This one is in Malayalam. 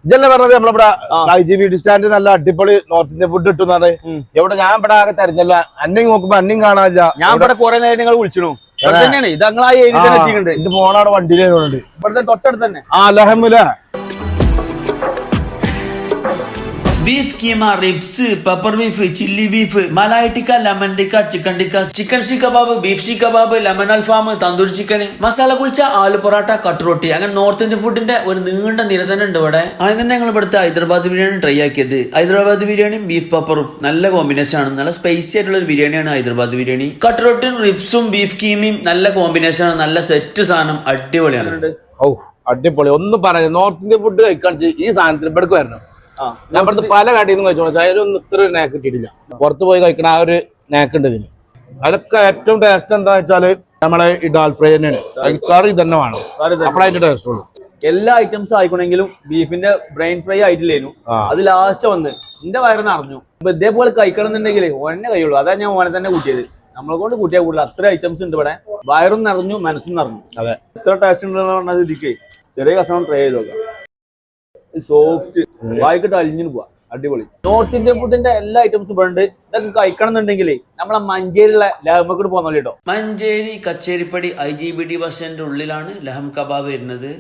ഇതല്ലേ പറഞ്ഞത് നമ്മളിവിടെ IGB സ്റ്റാൻഡ് നല്ല അടിപൊളി നോർത്ത് ഇന്ത്യൻ ഫുഡ് കിട്ടുന്നത്. ഇവിടെ ഞാൻ ഇവിടെ ആകെ തെരഞ്ഞല്ല, അന്നെയും നോക്കുമ്പോ അന്നെയും കാണാനില്ല. ഞാൻ ഇവിടെ കുറെ നേരം നിങ്ങൾ വിളിച്ചു തന്നെയാണ്. ഇത് ഞങ്ങൾ ആ ഏരിയ തന്നെ എത്തിയിട്ടുണ്ട്. ഇത് പോണാണ് വണ്ടിയിലുണ്ട് ഇവിടുത്തെ തൊട്ടടുത്ത് തന്നെ. ലഹമുല beef keema, ribs, pepper beef, chilli beef, malai tikka, lemon tikka, chicken tikka, chicken seekh kebab, beef seekh kebab, lemon alfaham, tandoori chicken, masala kulcha, aloo porotta, കട്ട്റോട്ടി, അങ്ങനെ നോർത്ത് ഇന്ത്യൻ ഫുഡിന്റെ ഒരു നീണ്ട നിര തന്നെ ഉണ്ട് ഇവിടെ. ആദ്യം തന്നെ ഞങ്ങൾ ഇവിടുത്തെ ഹൈദരാബാദ് ബിരിയാണി ട്രൈ ആക്കിയത്. ഹൈദരാബാദ് ബിരിയാണിയും ബീഫ് പെപ്പറും നല്ല കോമ്പിനേഷൻ ആണ്. നല്ല സ്പൈസി ആയിട്ടുള്ള ഒരു ബിരിയാണിയാണ് ഹൈദരാബാദ് ബിരിയാണി. കട്ട്റോട്ടിയും റിബ്സും ബീഫ് കീമയും നല്ല കോമ്പിനേഷൻ ആണ്. നല്ല സെറ്റ് സാധനം, അടിപൊളിയാണ്. അടിപൊളി. ഒന്നും പറയാം, നോർത്ത് ഇന്ത്യൻ ഫുഡ് കഴിക്കാൻ ഈ സാധനത്തിന് ഇവിടേക്ക് വരണം. ഞാൻ ഇവിടുത്തെ പല കടയിൽ നിന്ന് കഴിച്ചോളൂ, അതിലൊന്നും ഇത്ര നാക്ക് കിട്ടിയിട്ടില്ല. പുറത്ത് പോയി കഴിക്കണ ആ ഒരു നാക്ക് ഉണ്ട് ഇതിന്. അതൊക്കെ ഏറ്റവും ടേസ്റ്റ് എന്താ വെച്ചാല് നമ്മളെ ഈ ഡാൽ ഫ്രൈ തന്നെയാണ്. കറി തന്നെ വേണം, അപ്പോഴതിന്റെ ടേസ്റ്റ് ഉള്ളൂ. എല്ലാ ഐറ്റംസും ആയിക്കണെങ്കിലും ബീഫിന്റെ ബ്രെയിൻ ഫ്രൈ ആയിട്ടില്ലേനു. അത് ലാസ്റ്റ് വന്ന് എന്റെ വയറ് നിറഞ്ഞു. അപ്പൊ ഇതേപോലെ കഴിക്കണം എന്നുണ്ടെങ്കിൽ ഓനെ കഴിയുള്ളൂ. അതാ ഞാൻ ഓനെ തന്നെ കൂട്ടിയത്. നമ്മളെ കൊണ്ട് കൂട്ടിയാൽ കൂടുതൽ അത്ര ഐറ്റംസ് ഉണ്ട് ഇവിടെ. വയറും നിറഞ്ഞു, മനസ്സും നിറഞ്ഞു. അതെ, ഇത്ര ടേസ്റ്റ് ഉണ്ടെന്ന് പറഞ്ഞാൽ ഇതിക്ക് ചെറിയ കഷ്ണം ട്രൈ ചെയ്ത് നോക്കാം. സോഫ്റ്റ്, വായിക്കിട്ട് അലിഞ്ഞിന് പോവാ. അടിപൊളി. നോർത്ത് ഇന്ത്യൻ ഫുഡിന്റെ എല്ലാ ഐറ്റംസും ഇവിടെ ഉണ്ട്. ഇതൊക്കെ കഴിക്കണം എന്നുണ്ടെങ്കിൽ നമ്മളെ മഞ്ചേരിയുള്ള ലഹമക്കോട് പോകുന്ന കേട്ടോ. മഞ്ചേരി കച്ചേരിപ്പടി IGBD ബസ് സ്റ്റാൻഡിന്റെ ഉള്ളിലാണ് ലഹം കബാബ് വരുന്നത്.